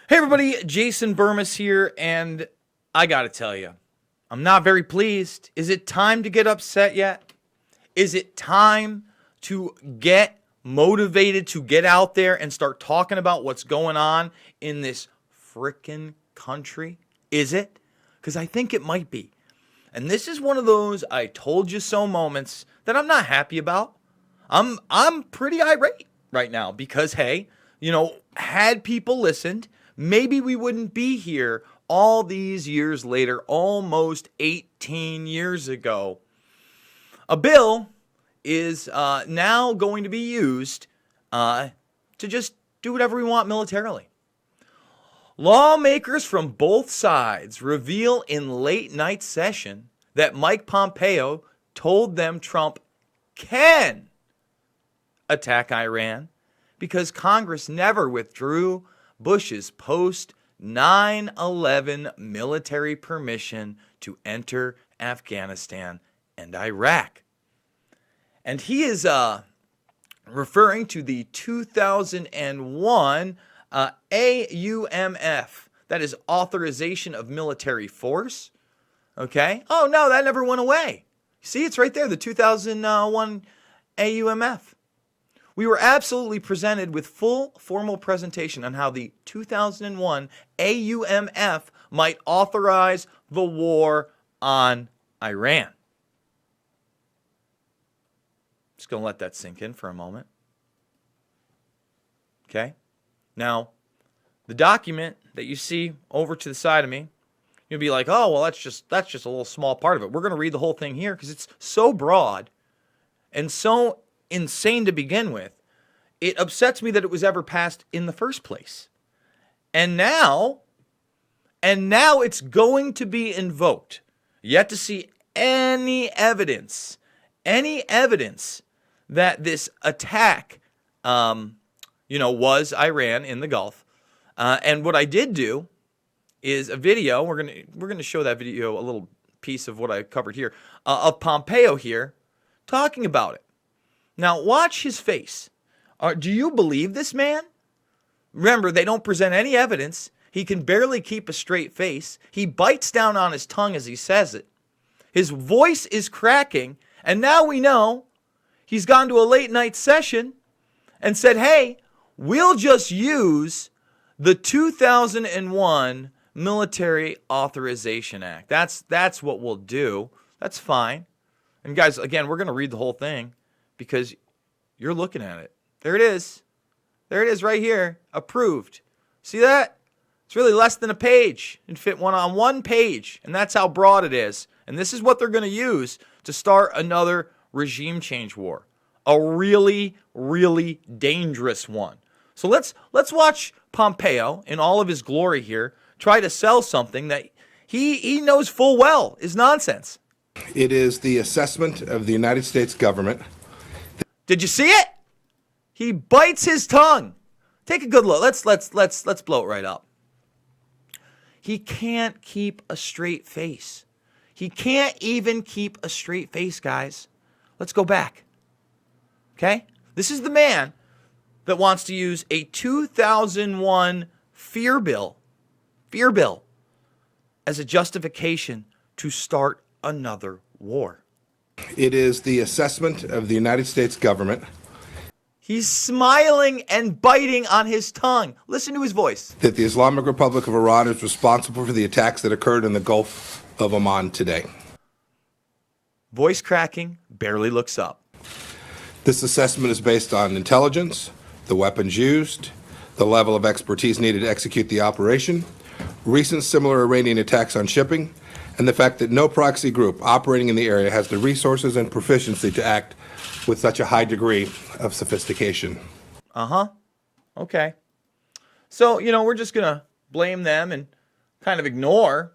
Hey everybody, Jason Burmis here, and I gotta tell you, I'm not very pleased. Is it time to get upset yet? Is it time to get motivated to get out there and start talking about what's going on in this frickin' country? Is it? Because I think it might be. And this is one of those I told you so moments that I'm not happy about. I'm pretty irate right now because hey, had people listened, maybe we wouldn't be here all these years later, almost 18 years ago. A bill is now going to be used to just do whatever we want militarily. Lawmakers from both sides reveal in late night session that Mike Pompeo told them Trump can attack Iran because Congress never withdrew Bush's post 9/11 military permission to enter Afghanistan and Iraq. And he is referring to the 2001 AUMF, that is Authorization of Military Force. Okay? Oh, no, that never went away. See, it's right there, the 2001 AUMF. We were absolutely presented with full formal presentation on how the 2001 AUMF might authorize the war on Iran. Just going to let that sink in for a moment. Okay? Now, the document that you see over to the side of me, you'll be like, oh, well, that's just a little small part of it. We're going to read the whole thing here because it's so broad and so insane to begin with. It upsets me that it was ever passed in the first place. And now it's going to be invoked. Yet to see any evidence that this attack, was Iran in the Gulf. And what I did do is a video. We're gonna show that video, a little piece of what I covered here, of Pompeo here talking about it. Now watch his face. Do you believe this man? Remember, they don't present any evidence. He can barely keep a straight face. He bites down on his tongue as he says it. His voice is cracking, and now we know he's gone to a late night session and said, hey, we'll just use the 2001 Military Authorization Act. That's what we'll do. That's fine. And guys, again, we're going to read the whole thing because you're looking at it. There it is. There it is right here. Approved. See that? It's really less than a page. It fit on one page, and that's how broad it is. And this is what they're going to use to start another regime change war. A really, really dangerous one. So let's watch Pompeo in all of his glory here try to sell something that he knows full well is nonsense. It is the assessment of the United States government. Did you see it? He bites his tongue. Take a good look. Let's blow it right up. He can't keep a straight face. He can't even keep a straight face, guys. Let's go back. Okay? This is the man that wants to use a 2001 fear bill as a justification to start another war. It is the assessment of the United States government. He's smiling and biting on his tongue. Listen to his voice. That the Islamic Republic of Iran is responsible for the attacks that occurred in the Gulf of Oman today. Voice cracking, barely looks up. This assessment is based on intelligence, the weapons used, the level of expertise needed to execute the operation, recent similar Iranian attacks on shipping, and the fact that no proxy group operating in the area has the resources and proficiency to act with such a high degree of sophistication. Okay. So, we're just going to blame them and kind of ignore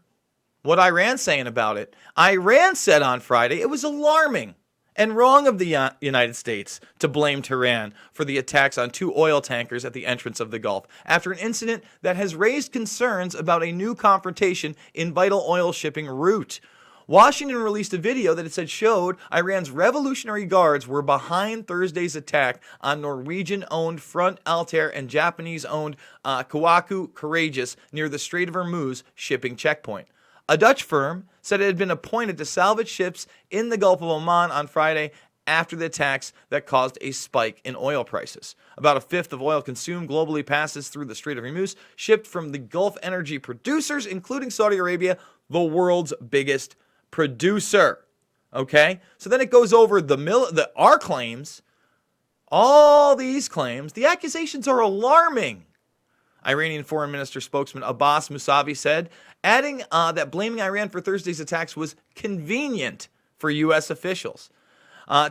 what Iran's saying about it. Iran said on Friday it was alarming and wrong of the United States to blame Tehran for the attacks on 2 oil tankers at the entrance of the Gulf after an incident that has raised concerns about a new confrontation in vital oil shipping route. Washington released a video that it said showed Iran's Revolutionary Guards were behind Thursday's attack on Norwegian-owned Front Altair and Japanese-owned Kawaku Courageous near the Strait of Hormuz shipping checkpoint. A Dutch firm said it had been appointed to salvage ships in the Gulf of Oman on Friday after the attacks that caused a spike in oil prices. About a fifth of oil consumed globally passes through the Strait of Hormuz, shipped from the Gulf energy producers, including Saudi Arabia, the world's biggest producer. Okay? So then it goes over our claims, all these claims. The accusations are alarming. Iranian Foreign Minister spokesman Abbas Mousavi said, adding that blaming Iran for Thursday's attacks was convenient for U.S. officials.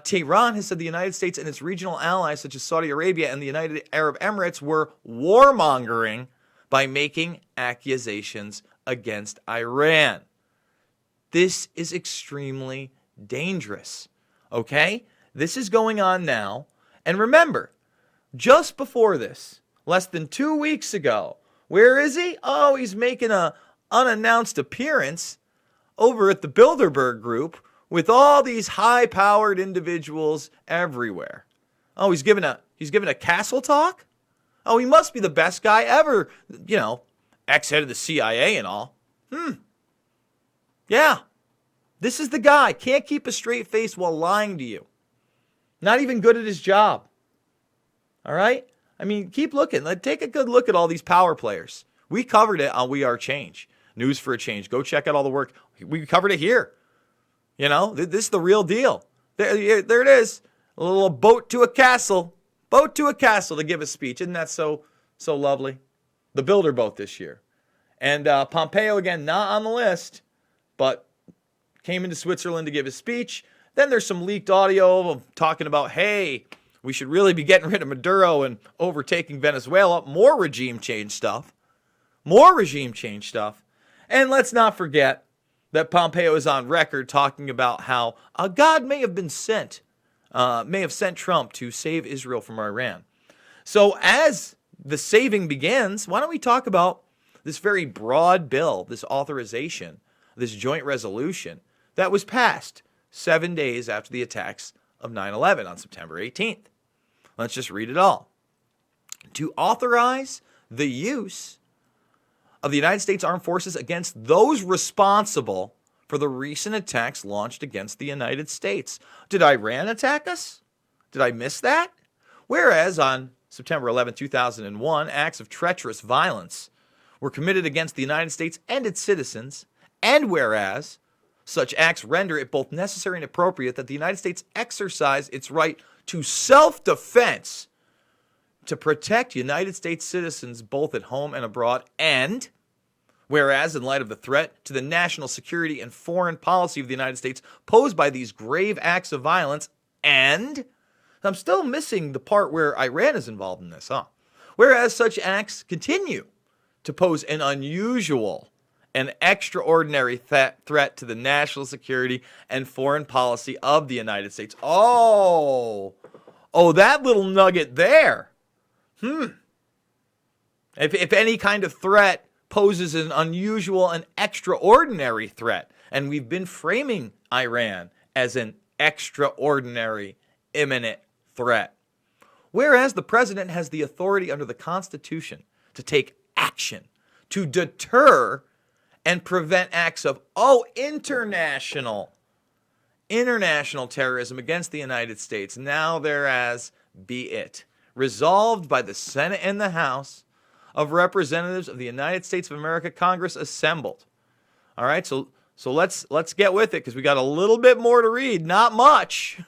Tehran has said the United States and its regional allies, such as Saudi Arabia and the United Arab Emirates, were warmongering by making accusations against Iran. This is extremely dangerous. Okay? This is going on now. And remember, just before this, less than 2 weeks ago, where is he? Oh, he's making an unannounced appearance over at the Bilderberg Group with all these high-powered individuals everywhere. Oh, he's giving a castle talk? Oh, he must be the best guy ever. You know, ex-head of the CIA and all. Yeah. This is the guy. Can't keep a straight face while lying to you. Not even good at his job. All right? I mean, keep looking. Take a good look at all these power players. We covered it on We Are Change. News for a Change. Go check out all the work. We covered it here. You know, this is the real deal. There it is. A little boat to a castle. Boat to a castle to give a speech. Isn't that so lovely? The Builder boat this year. And Pompeo, again, not on the list, but came into Switzerland to give his speech. Then there's some leaked audio of him talking about, hey, we should really be getting rid of Maduro and overtaking Venezuela. More regime change stuff. And let's not forget that Pompeo is on record talking about how God may have sent Trump to save Israel from Iran. So as the saving begins, why don't we talk about this very broad bill, this authorization, this joint resolution that was passed 7 days after the attacks of 9/11 on September 18th. Let's just read it all. To authorize the use of the United States Armed Forces against those responsible for the recent attacks launched against the United States. Did Iran attack us? Did I miss that? Whereas on September 11, 2001, acts of treacherous violence were committed against the United States and its citizens, and whereas such acts render it both necessary and appropriate that the United States exercise its right to self-defense to protect United States citizens both at home and abroad, and whereas in light of the threat to the national security and foreign policy of the United States posed by these grave acts of violence, and I'm still missing the part where Iran is involved in this, whereas such acts continue to pose an unusual and extraordinary threat to the national security and foreign policy of the United States. Oh, that little nugget there. If any kind of threat poses an unusual and extraordinary threat, and we've been framing Iran as an extraordinary, imminent threat. Whereas the president has the authority under the Constitution to take action, to deter and prevent acts of, international terrorism against the United States. Now thereas be it. Resolved by the Senate and the House of Representatives of the United States of America, Congress assembled. All right, so let's get with it because we got a little bit more to read. Not much.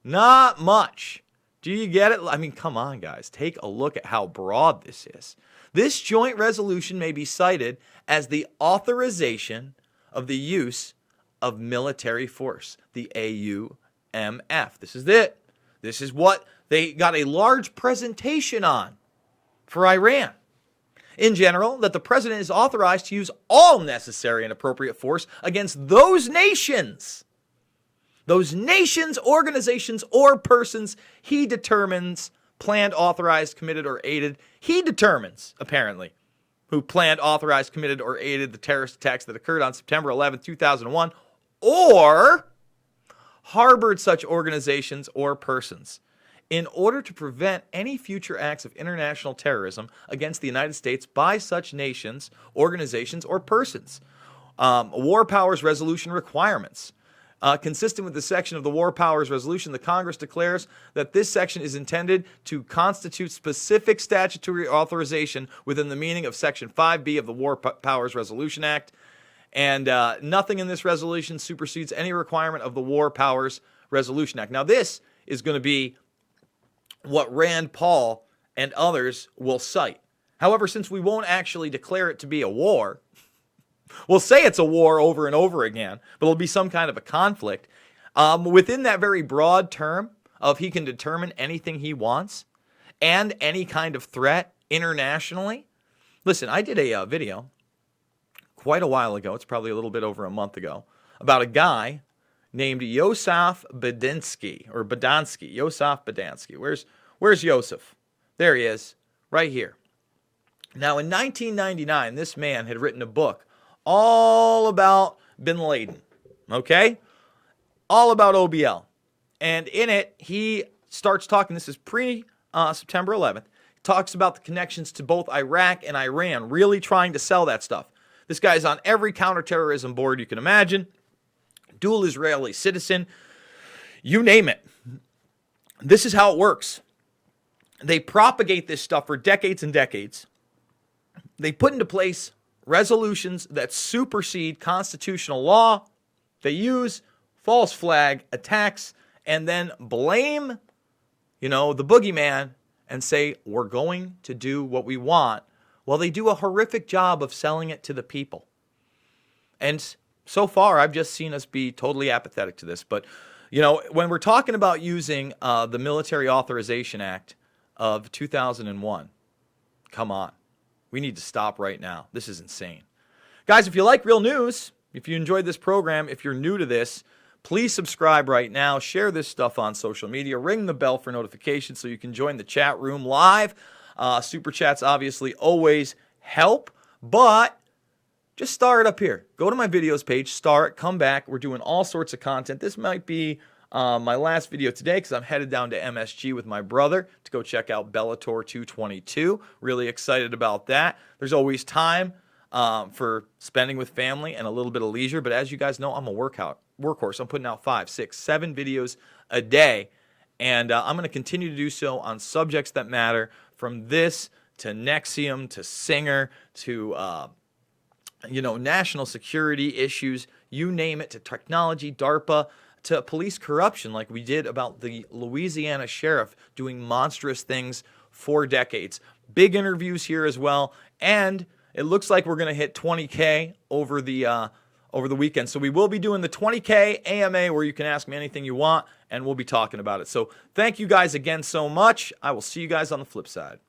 Not much. Do you get it? I mean, come on, guys. Take a look at how broad this is. This joint resolution may be cited as the authorization of the use of military force, the AUMF. This is it. This is what they got a large presentation on for Iran. In general, that the president is authorized to use all necessary and appropriate force against those nations, organizations, or persons he determines planned, authorized, committed, or aided. He determines, apparently, who planned, authorized, committed, or aided the terrorist attacks that occurred on September 11, 2001, or harbored such organizations or persons in order to prevent any future acts of international terrorism against the United States by such nations, organizations, or persons. War powers resolution requirements. Consistent with the section of the War Powers Resolution, the Congress declares that this section is intended to constitute specific statutory authorization within the meaning of Section 5B of the War Powers Resolution Act. And nothing in this resolution supersedes any requirement of the War Powers Resolution Act. Now, this is going to be what Rand Paul and others will cite. However, since we won't actually declare it to be a war, we'll say it's a war over and over again, but it'll be some kind of a conflict. Within that very broad term of he can determine anything he wants and any kind of threat internationally. Listen, I did a video quite a while ago, it's probably a little bit over a month ago, about a guy named Yosef Badansky, or Badansky, Yosef Badansky. Where's Yosef? There he is, right here. Now, in 1999, this man had written a book all about bin Laden, okay? All about OBL. And in it, he starts talking, this is pre-September 11th, talks about the connections to both Iraq and Iran, really trying to sell that stuff. This guy's on every counterterrorism board you can imagine, dual Israeli citizen, you name it. This is how it works. They propagate this stuff for decades and decades. They put into place resolutions that supersede constitutional law. They use false flag attacks and then blame, the boogeyman and say, we're going to do what we want. Well, they do a horrific job of selling it to the people. And so far, I've just seen us be totally apathetic to this. But, when we're talking about using the Military Authorization Act of 2001, come on. We need to stop right now. This is insane. Guys, if you like real news, if you enjoyed this program, if you're new to this, please subscribe right now. Share this stuff on social media. Ring the bell for notifications so you can join the chat room live. Super chats obviously always help, but just star it up here. Go to my videos page, star it, come back. We're doing all sorts of content. This might be my last video today because I'm headed down to MSG with my brother to go check out Bellator 222. Really excited about that. There's always time for spending with family and a little bit of leisure, but as you guys know, I'm a workhorse. I'm putting out 5, 6, 7 videos a day, and I'm going to continue to do so on subjects that matter, from this to NXIVM to Singer to national security issues, you name it, to technology, DARPA, to police corruption, like we did about the Louisiana sheriff doing monstrous things for decades. Big interviews here as well, and it looks like we're going to hit 20K over the weekend. So we will be doing the 20K AMA where you can ask me anything you want, and we'll be talking about it. So thank you guys again so much. I will see you guys on the flip side.